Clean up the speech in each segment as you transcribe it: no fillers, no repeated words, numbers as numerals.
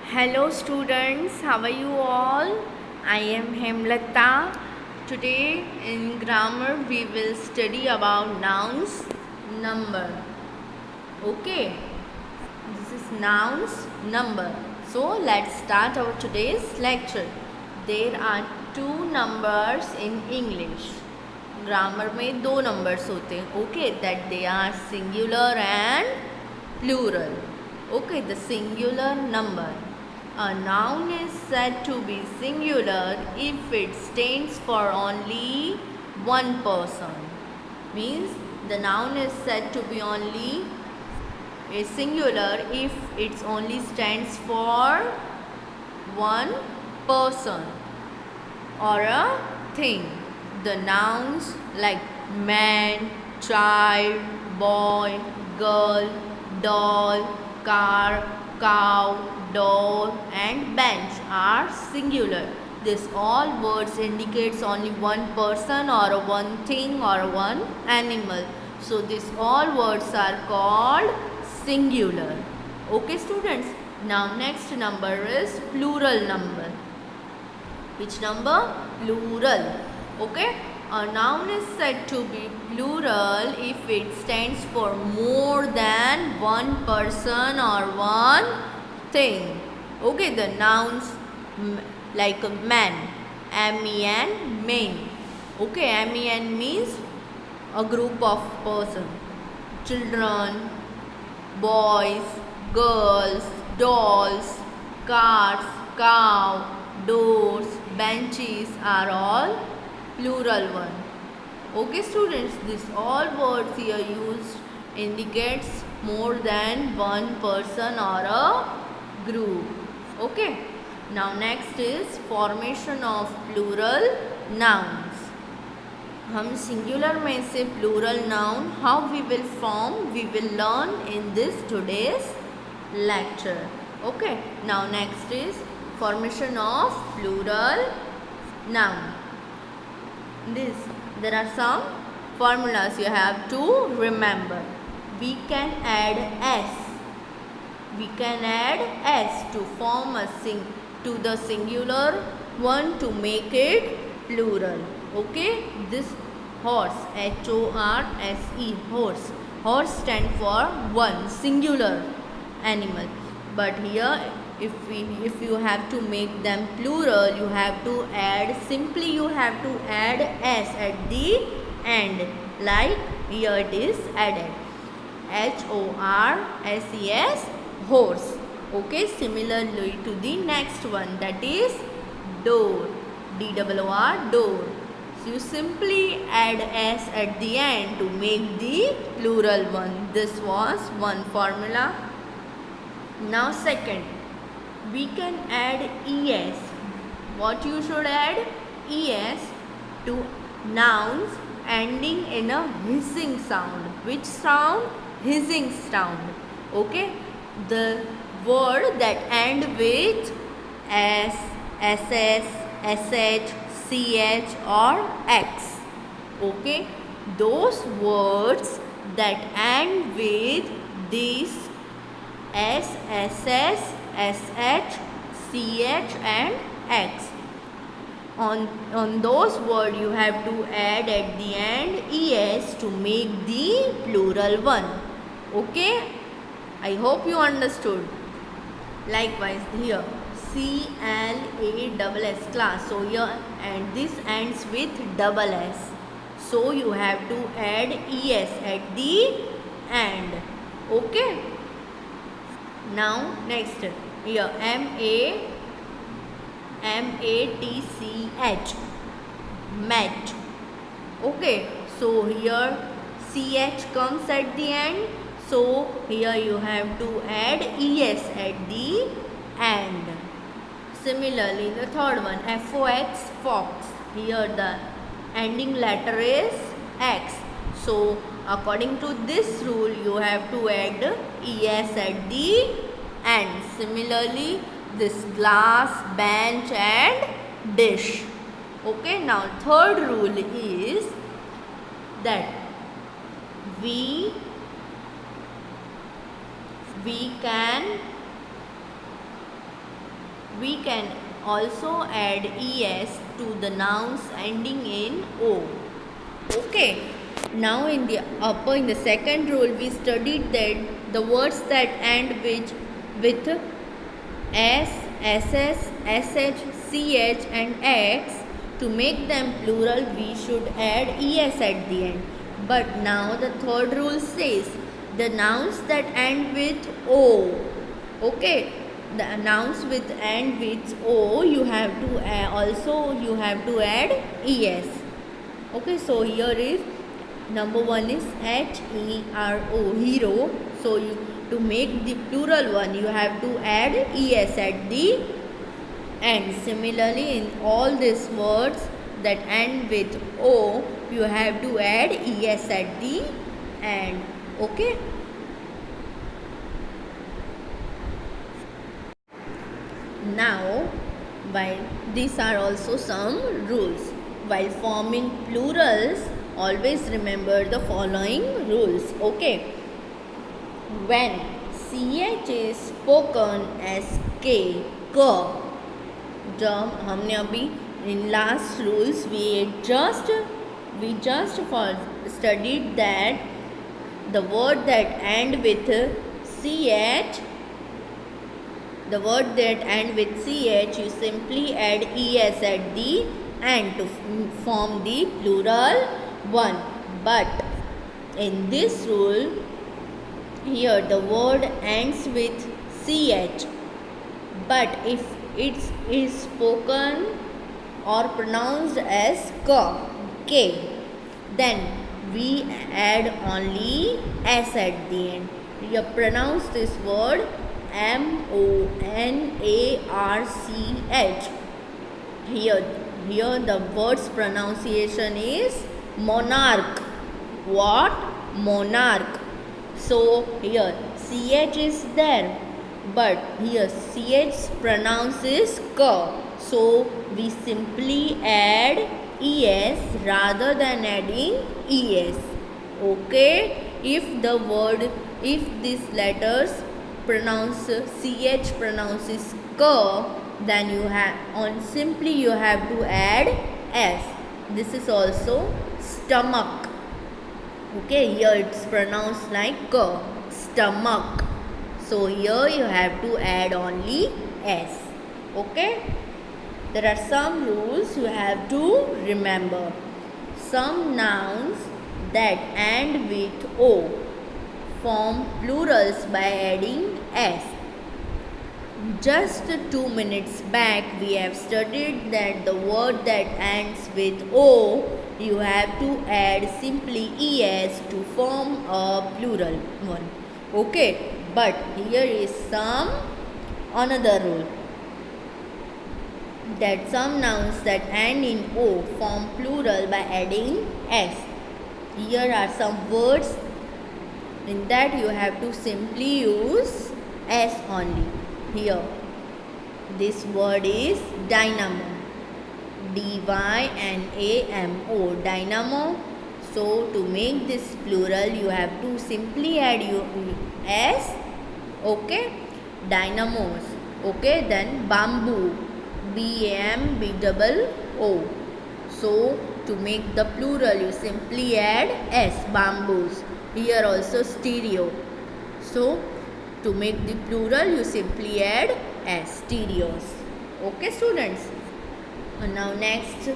Hello students, how are you all? I am Hemlata. Today in grammar we will study about nouns, number. Okay, this is nouns, number. So let's start our today's lecture. There are two numbers in English. Grammar में दो numbers होते हैं. Okay, that they are singular and plural. Okay, the singular number. A noun is said to be singular if it stands for only one person. Means the noun is said to be only a singular if it only stands for one person or a thing. The nouns like man, child, boy, girl, doll, car, cow, door and bench are singular. This all words indicates only one person or one thing or one animal. So these all words are called singular. Okay students. Now next number is plural number. Which number? Plural. Okay. A noun is said to be plural if it stands for more than one person or one thing. Okay, the nouns like man, M-E-N, men. Okay, M-E-N means a group of person. Children, boys, girls, dolls, cars, cow, doors, benches are all plural one. Okay students, this all words here used indicates more than one person or a group. Okay. Now next is formation of plural nouns. हम singular में से plural noun how we will form we will learn in this today's lecture. Okay. Now next is formation of plural noun. There are some formulas you have to remember. We can add s. We can add s to form to the singular one to make it plural. Okay, this horse, H-O-R-S-E, horse. Horse stand for one singular animal. But here if you have to make them plural, you have to add, simply you have to add s at the end, like here it is added, H-O-R-S-E-S, horse. Okay, similarly to the next one, that is door, D-O-O-R, door. So you simply add s at the end to make the plural one. This was one formula. Now second, we can add es. What you should add? Es to nouns ending in a hissing sound. Which sound? Hissing sound. Okay. The word that end with s, ss, sh, ch or x. Okay. Those words that end with this s, ss, sh, ch and x. On those words you have to add at the end es to make the plural one. Okay, I hope you understood. Likewise here CLASS, class. So here and this ends with double s. So you have to add es at the end. Okay. Now next here MATCH, match. Okay, so here ch comes at the end, so here you have to add es at the end. Similarly the third one, FOX, fox. Here the ending letter is x, so according to this rule you have to add es at the end. Similarly this glass, bench and dish. Okay, now third rule is that we can We can also add es to the nouns ending in o. Okay. Now in the second rule we studied that the words that end with s, ss, sh, ch and x, to make them plural we should add es at the end. But now the third rule says the nouns that end with o. Okay, the nouns with end with o you have to you have to add es. Okay, so here is number one is hero, hero. So to make the plural one you have to add es at the end. Similarly, in all these words that end with o you have to add es at the end. Okay. Now, while these are also some rules. While forming plurals, always remember the following rules. Okay. When ch is spoken as k, जब हमने अभी in last rules we just studied that the word that end with ch, the word that end with ch you simply add es at the end to form the plural one. But in this rule here the word ends with ch, but if it is spoken or pronounced as k, then we add only s at the end. You pronounce this word monarch. Here the word's pronunciation is monarch. What? Monarch. So here ch is there, but here ch pronounces k. So we simply add es rather than adding es. Okay. If these letters ch pronounces k, then you have to add s. This is also stomach. Okay, here it's pronounced like k, stomach. So here you have to add only s. Okay, there are some rules you have to remember. Some nouns that end with o form plurals by adding s. Just 2 minutes back we have studied that the word that ends with o you have to add simply es to form a plural one. Okay, but here is another rule, that some nouns that end in o form plural by adding s. Here are some words in that you have to simply use s only. Here this word is dynamo, dynamo, dynamo. So to make this plural you have to simply add s. Okay, dynamos. Okay, then bamboo, bamboo. So to make the plural you simply add s, bamboos. Here also stereo. So to make the plural you simply add s, stereos. Okay students. Now next,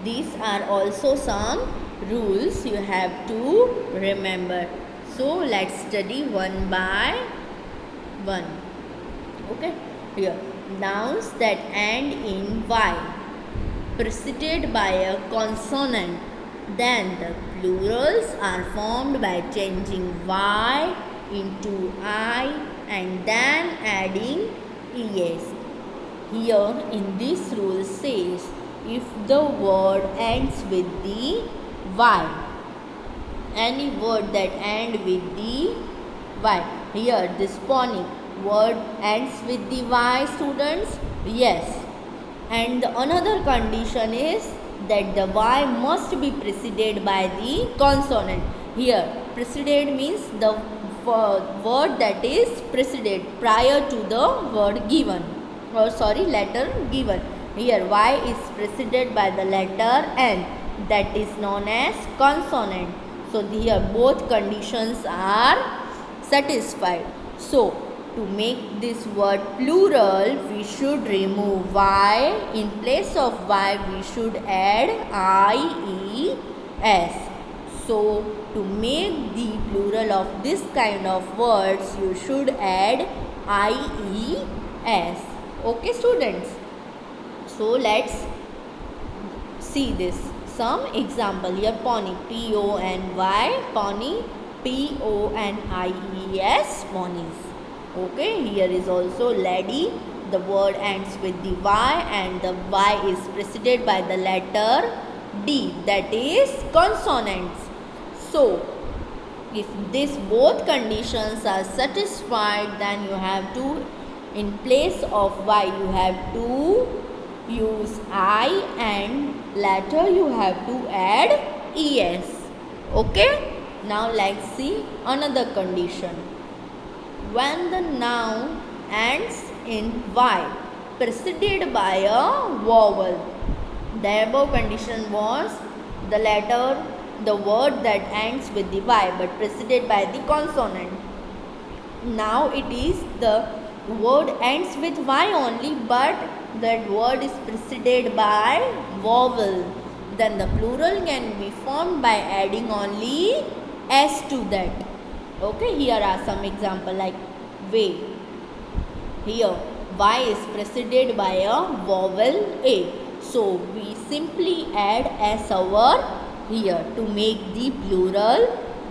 these are also some rules you have to remember. So let's study one by one. Okay, here nouns that end in y preceded by a consonant, then the plurals are formed by changing y into I and then adding es. Here in this rule says if the word ends with the y, any word that end with the y, here this phonic word ends with the y, students? Yes. And another condition is that the y must be preceded by the consonant. Here preceded means the word that is preceded prior to the word given. letter given. Here Y is preceded by the letter N, that is known as consonant. So here both conditions are satisfied. So to make this word plural, we should remove Y. In place of Y, we should add IES. So to make the plural of this kind of words, you should add IES. Okay, students. So let's see this. Some example here: pony, PONY, pony, PONIES, ponies. Okay, here is also lady. The word ends with the Y and the Y is preceded by the letter D, that is consonants. So if these both conditions are satisfied, then you have to, in place of Y, you have to use I, and later you have to add ES. Okay, now let's see another condition. When the noun ends in Y preceded by a vowel, the above condition was the word that ends with the Y but preceded by the consonant. Now it is the word ends with Y only, but that word is preceded by vowel. Then the plural can be formed by adding only S to that. Okay, here are some example like way. Here Y is preceded by a vowel A. So we simply add S over here to make the plural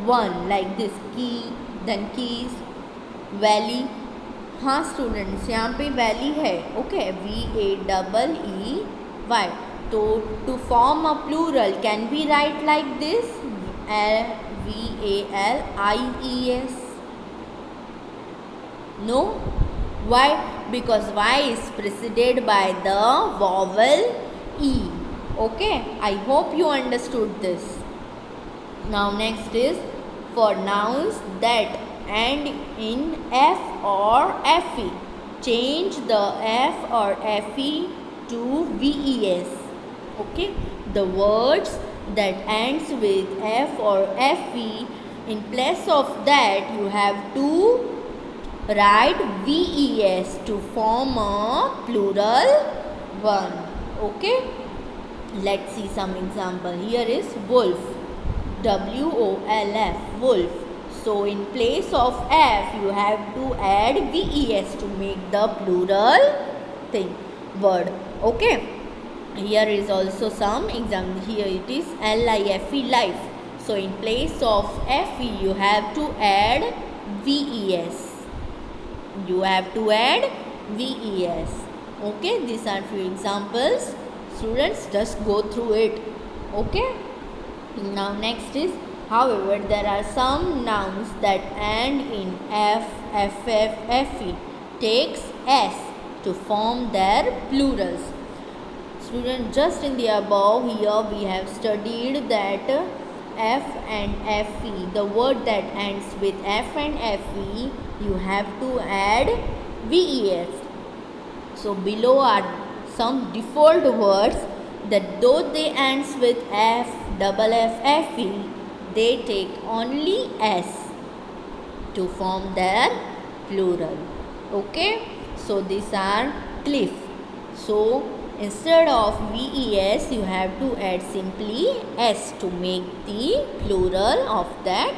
one, like this: key, then keys, valley. हाँ students, यहाँ पे valley है. Okay, VAEEY. तो to form a plural can we write like this: VALIES. No? Why? Because Y is preceded by the vowel E. Okay, I hope you understood this. Now next is for nouns that end in F or FE. Change the F or FE to VES. Okay, the words that ends with F or FE, in place of that you have to write VES to form a plural one. Okay, let's see some example. Here is wolf, WOLF, wolf. So in place of F you have to add VES to make the plural word. Okay, here is also some example. Here it is LIFE, life. So in place of FE you have to add VES. You have to add VES. Okay, these are few examples. Students, just go through it. Okay, now next is, however, there are some nouns that end in F, FF, FE takes S to form their plurals. Students, just in the above here we have studied that F and FE, the word that ends with F and FE, you have to add VES. So below are some default words that though they ends with F, double F, FE, they take only S to form their plural. Okay, so these are cliff. So instead of VES you have to add simply S to make the plural of that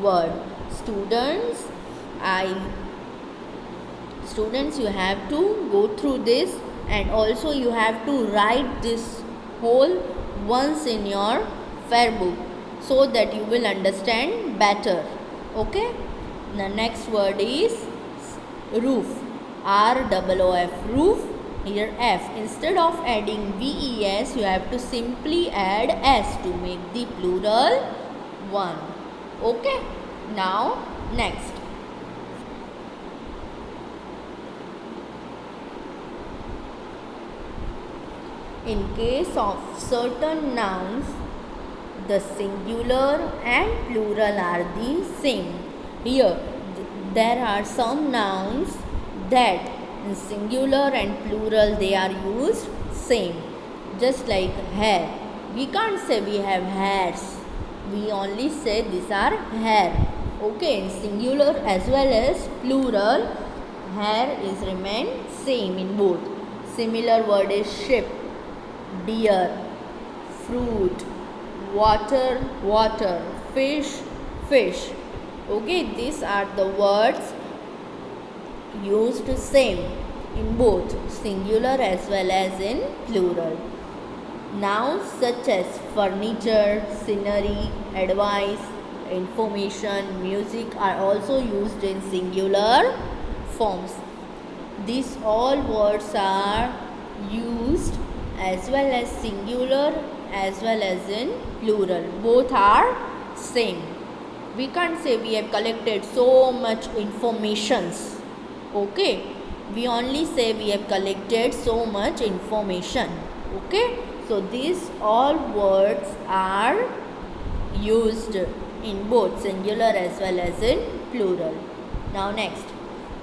word. Students, you have to go through this, and also you have to write this whole once in your fair book, so that you will understand better. Okay, the next word is roof, ROOF, roof. Here F, instead of adding VES you have to simply add S to make the plural one. Okay, now next, in case of certain nouns, the singular and plural are the same. Here there are some nouns that in singular and plural they are used same. Just like hair, we can't say we have hairs, we only say these are hair. Okay, in singular as well as plural, hair is remain same in both. Similar word is ship, deer, fruit, water, water, fish, fish. Okay, these are the words used same in both singular as well as in plural. Nouns such as furniture, scenery, advice, information, music are also used in singular forms. These all words are used as well as singular as well as in plural. Both are same. We can't say we have collected so much informations. Okay, we only say we have collected so much information. Okay, so these all words are used in both singular as well as in plural. Now next,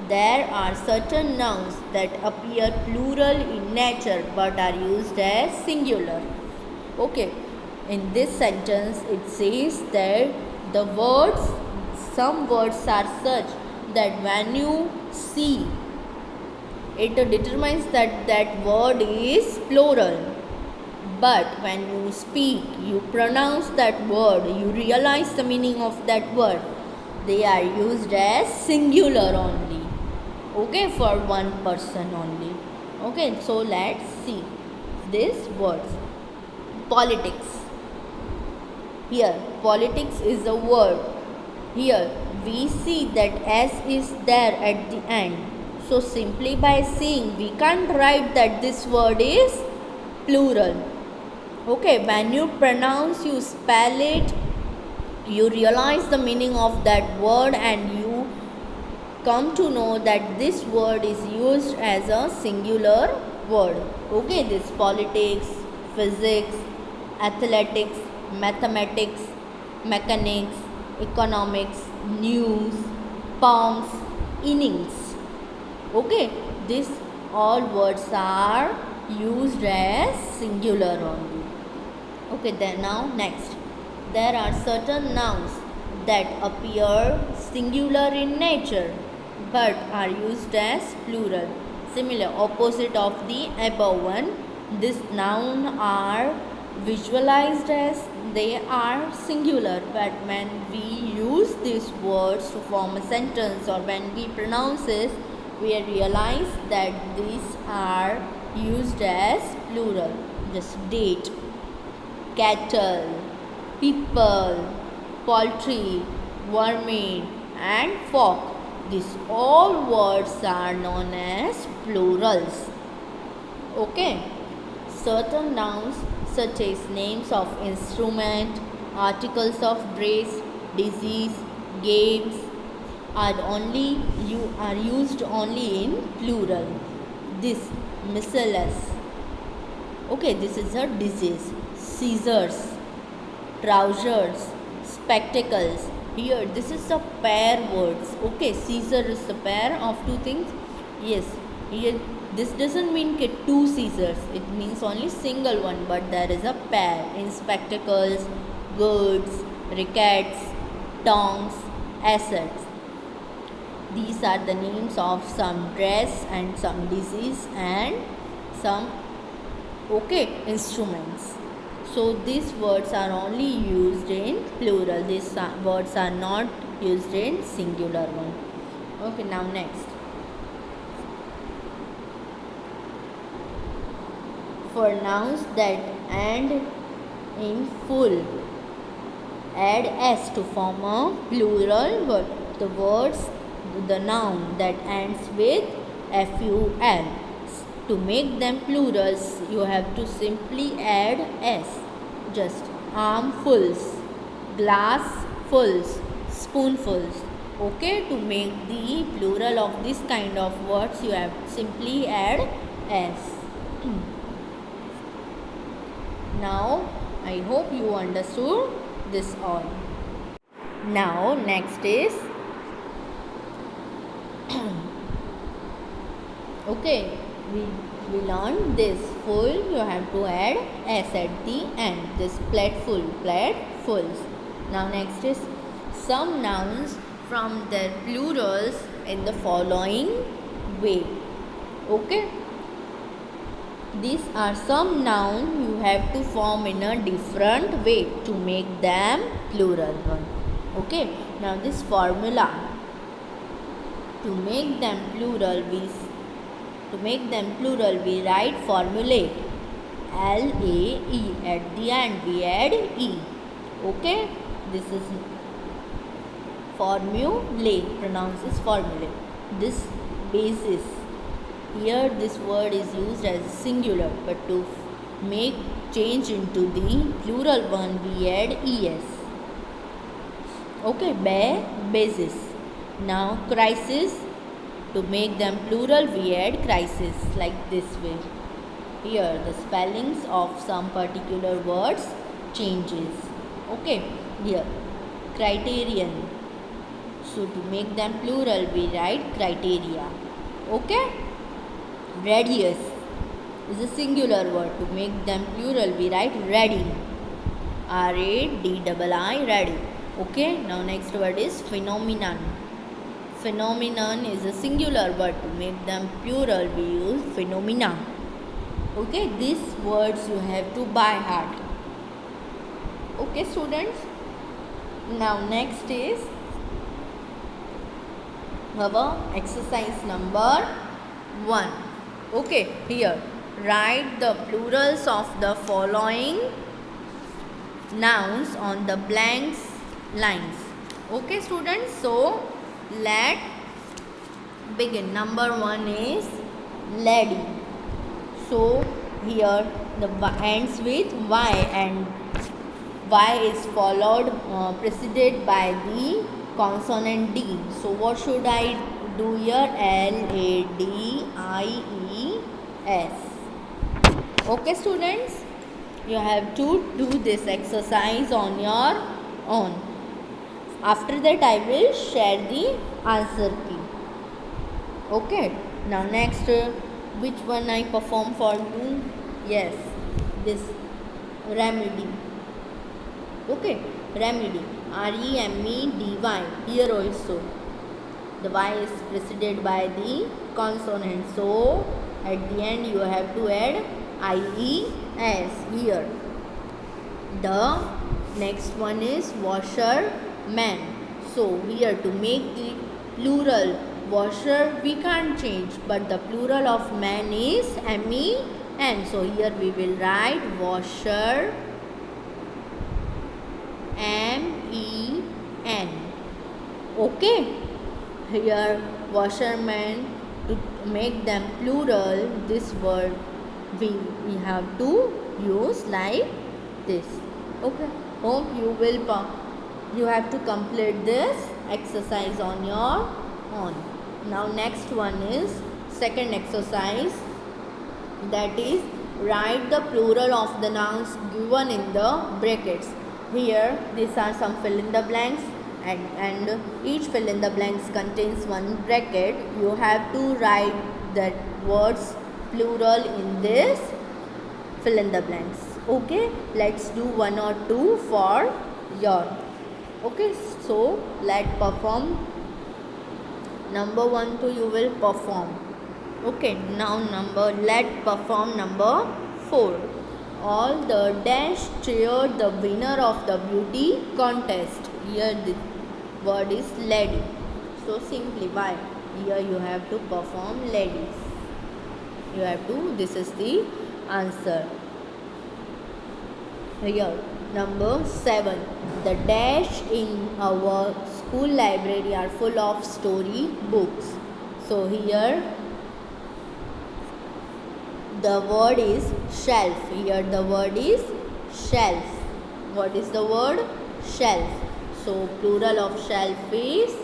there are certain nouns that appear plural in nature but are used as singular. Okay, in this sentence it says that the words, some words are such that when you see, it determines that that word is plural. But when you speak, you pronounce that word, you realize the meaning of that word, they are used as singular only. Okay, for one person only. Okay, so let's see these words. Politics. Here, politics is a word. Here, we see that S is there at the end. So, simply by seeing, we can't write that this word is plural. Okay, when you pronounce, you spell it, you realize the meaning of that word and you come to know that this word is used as a singular word. Okay, this politics, physics, athletics, mathematics, mechanics, economics, news, poems, innings. Okay, these all words are used as singular only. Okay, then now next, there are certain nouns that appear singular in nature but are used as plural. Similar, opposite of the above one, this noun are visualized as they are singular, but when we use these words to form a sentence or when we pronounce it, we realize that these are used as plural. Just date, cattle, people, poultry, vermin and fork. These all words are known as plurals. Okay. Certain nouns such as names of instrument, articles of dress, disease, games are used only in plural. This miscellaneous. Okay, this is a disease. Scissors, trousers, spectacles. Here, this is a pair words. Okay, scissor is a pair of two things. Yes, here this doesn't mean two scissors. It means only single one, but there is a pair in spectacles, goods, rackets, tongs, assets. These are the names of some dress and some disease and some instruments. So these words are only used in plural. These words are not used in singular one. Okay, now next. For nouns that end in full, add s to form a plural word. The noun that ends with ful. To make them plurals, you have to simply add s. Just armfuls, glassfuls, spoonfuls. Okay, to make the plural of this kind of words, you have to simply add s. Now, I hope you understood this all. Now, next is Okay, we, we learned this. Full, you have to add s at the end. This plateful, platfuls. Now next is some nouns from their plurals in the following way. Okay, these are some nouns you have to form in a different way to make them plural one. Okay, now this formula, to make them plural we write formulate LAE at the end, we add E. Okay, this is formulate, pronounces formulate. This basis, here this word is used as singular, but to make change into the plural one we add ES. Okay, basis. Now crisis, to make them plural we add crisis, like this way. Here the spellings of some particular words changes. Okay, here criterion, so to make them plural we write criteria. Okay, radius is a singular word, to make them plural we write ready, RADII, ready. Okay, now next word is phenomenon. Phenomenon is a singular word, to make them plural we use phenomena. Okay, these words you have to by heart. Okay students, now next is our exercise number 1. Okay, here write the plurals of the following nouns on the blank lines. Okay students, so let begin. Number 1 is lady. So here the ends with Y, and Y is followed preceded by the consonant D. So what should I do here? LADIES. Okay students, you have to do this exercise on your own. After that I will share the answer key. Okay, now next which one I perform for you? Yes, this remedy. Okay, remedy, REMEDY. Here also the Y is preceded by the consonant, so at the end you have to add IES. Here the next one is washerman. So here to make the plural washer we can't change, but the plural of man is MEN. So here we will write washer MEN. Okay, here washerman, to make them plural this word we have to use like this. Okay, hope you have to complete this exercise on your own. Now next one is second exercise, that is write the plural of the nouns given in the brackets. Here these are some fill in the blanks, and each fill in the blanks contains one bracket. You have to write that words plural in this fill in the blanks. Okay, let's do one or two for your. Okay, so let's perform. Number 1 to you will perform. Okay, now let's perform number 4. All the dash cheered the winner of the beauty contest. Here the word is lady. So simply why? Here you have to perform ladies. You have to, this is the answer. Here number 7. The dash in our school library are full of story books. So here the word is shelf. Here the word is shelf. What is the word? Shelf. So plural of shelf is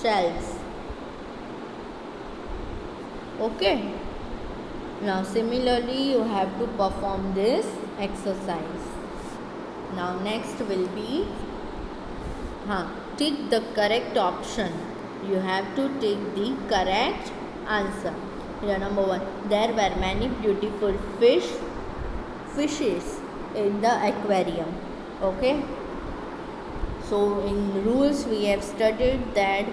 shelves. Okay. Now similarly you have to perform this exercise. Now next will be tick the correct option. You have to tick the correct answer. Here number 1. There were many beautiful fishes in the aquarium. Okay. So in rules we have studied that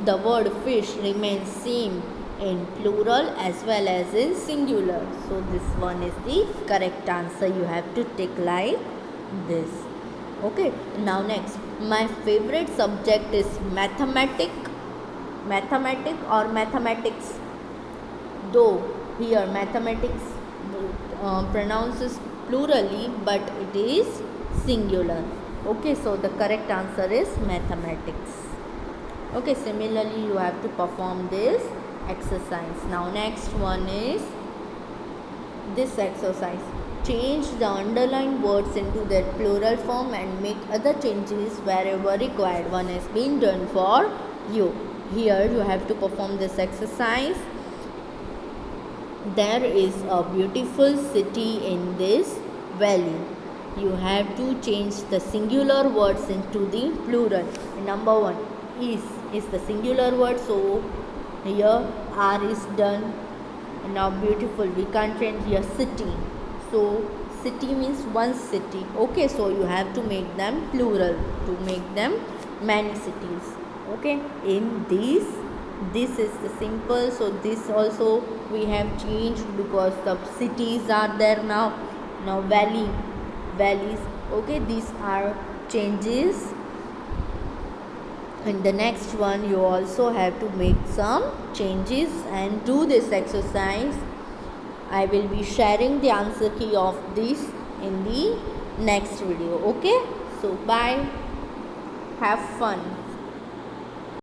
the word fish remains same in plural as well as in singular. So this one is the correct answer. You have to take like this. Okay. Now next, my favorite subject is mathematics or mathematics. Though here mathematics pronounces plurally, but it is singular. Okay, so the correct answer is mathematics. Okay, similarly you have to perform this exercise. Now next one is this exercise. Change the underlined words into their plural form and make other changes wherever required. One has been done for you. Here you have to perform this exercise. There is a beautiful city in this valley. You have to change the singular words into the plural. Number 1 is the singular word, so here R is done. Now beautiful, we can't change here city, so city means one city. Okay, so you have to make them plural to make them many cities. Okay, in this is the simple, so this also we have changed because the cities are there now valleys. Okay, these are changes. In the next one you also have to make some changes and do this exercise. I will be sharing the answer key of this in the next video. Okay, so bye, have fun.